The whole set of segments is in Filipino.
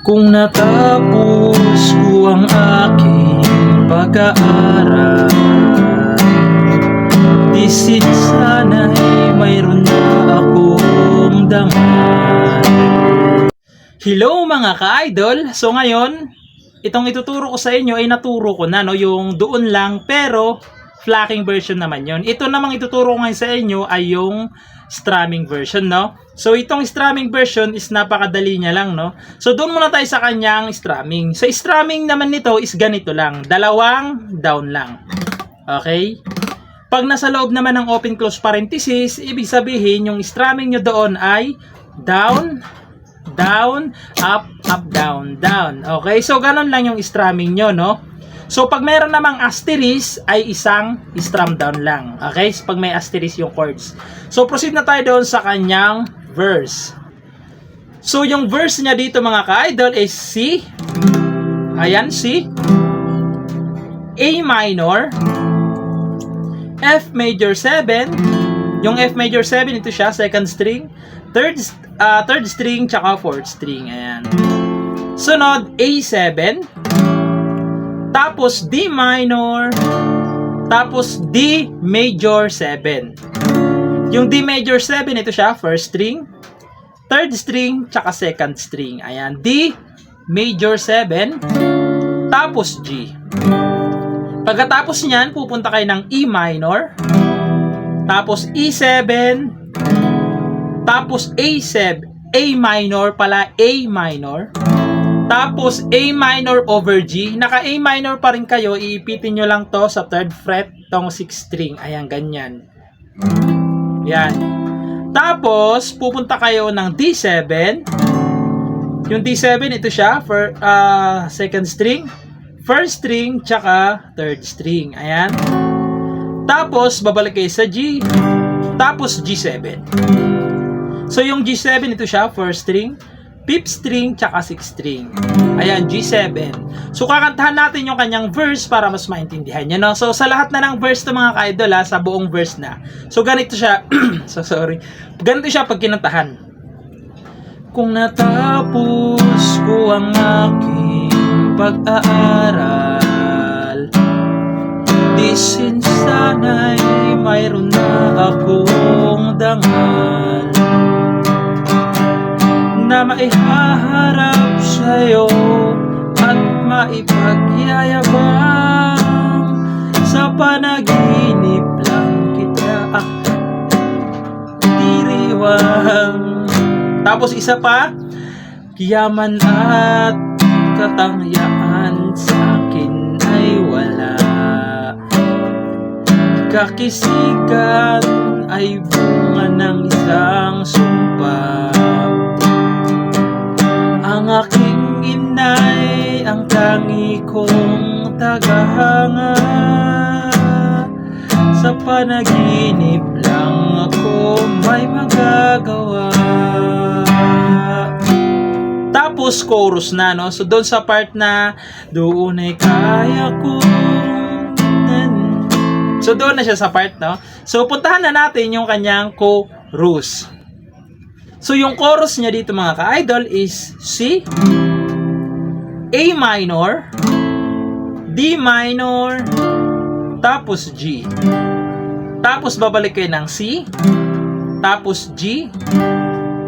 Kung natapos ko ang aking pag-aaral, isit sana'y mayroon na akong dangal. Hello mga ka-idol! So ngayon, itong ituturo ko sa inyo ay naturo ko na, no? Yung doon lang, pero flocking version naman yon. Ito namang ituturo ko ngayon sa inyo ay yung strumming version, no? So itong strumming version is napakadali niya lang, no? So doon muna tayo sa kanyang strumming. Sa strumming naman nito is ganito lang, dalawang down lang. Okay? Pag nasa loob naman ng open close parenthesis, ibig sabihin yung strumming nyo doon ay down, down, up, up, down, down. Okay? So ganun lang yung strumming nyo, no? So pag meron namang asterisk ay isang strum down lang. Okay? So, pag may asterisk yung chords. So proceed na tayo doon sa kanyang verse. So yung verse niya dito mga ka-idol is C. Ayan, C. A minor. F major 7. Yung F major 7 ito siya, second string. Third string tsaka fourth string. Ayan. Sunod A7. Tapos D minor, tapos D major 7. Yung D major 7, ito siya, first string, third string, tsaka second string. Ayan, D major 7, tapos G. Pagkatapos niyan, pupunta kayo ng E minor, tapos E7, tapos A7, A minor pala, A minor, tapos A minor over G. Naka A minor pa rin kayo, iipitin nyo lang to sa third fret, tong 6th string. Ayan, ganyan. Yan. Tapos, pupunta kayo ng D7. Yung D7, ito siya, for, second string, first string, tsaka third string. Ayan. Tapos, babalik kayo sa G. Tapos, G7. So, yung G7, ito siya, first string, fifth string, tsaka sixth string. Ayan, G7. So, kakantahan natin yung kanyang verse para mas maintindihan nyo, no? So, sa lahat na ng verse to mga ka-idol, sa buong verse na. So, ganito siya. Ganito siya pag kinantahan. Kung natapos ko ang aking pag-aaral, di sana'y mayroon na akong dangal na maihaharap sa'yo at maipagyayabang sa panaginip lang kita diriwang. Tapos isa pa, yaman at katangyaan sa akin ay wala, kakisigan ay bunga ng isang sumpa. Ang aking inay, ang tangi kong tagahanga, sa panaginip lang ako may magagawa. Tapos chorus na, no? So doon sa part na doon ay kaya kong, so doon na siya sa part, no? So puntahan na natin yung kanyang chorus. So, yung chorus niya dito mga ka-idol is C, A minor, D minor, tapos G. Tapos, babalik kayo ng C, tapos G,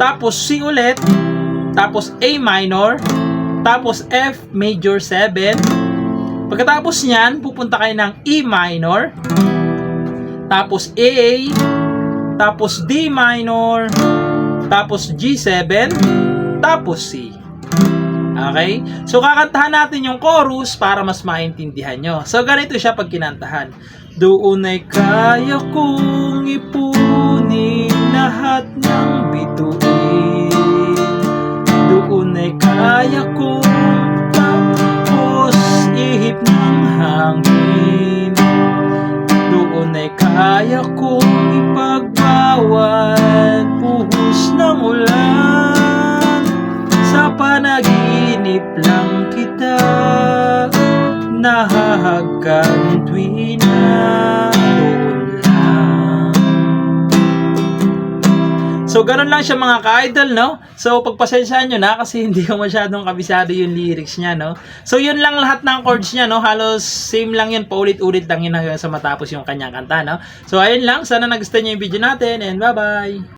tapos C ulit, tapos A minor, tapos F major 7. Pagkatapos niyan, pupunta kayo ng E minor, tapos A, tapos D minor, tapos G7, tapos C. Okay? So, kakantahan natin yung chorus para mas maintindihan nyo. So, ganito siya pag kinantahan. Doon ay kaya kong ipunin lahat ng bituin. Doon ay kaya kong tapos ihip ng hangin. Doon ay kaya kong ipagbawat buhos ng ulan, sa panaginip lang kita nahahagkan tuwing na doon lang. So So, ganun lang siya mga ka-idol, no? So, pagpasensyahan nyo na kasi hindi ko masyadong kabisado yung lyrics niya, no? So, yun lang lahat ng chords niya, no? Halos same lang yun, paulit-ulit lang yun hanggang sa matapos yung kanyang kanta, no? So, ayun lang. Sana nagustuhan niyo yung video natin and bye-bye!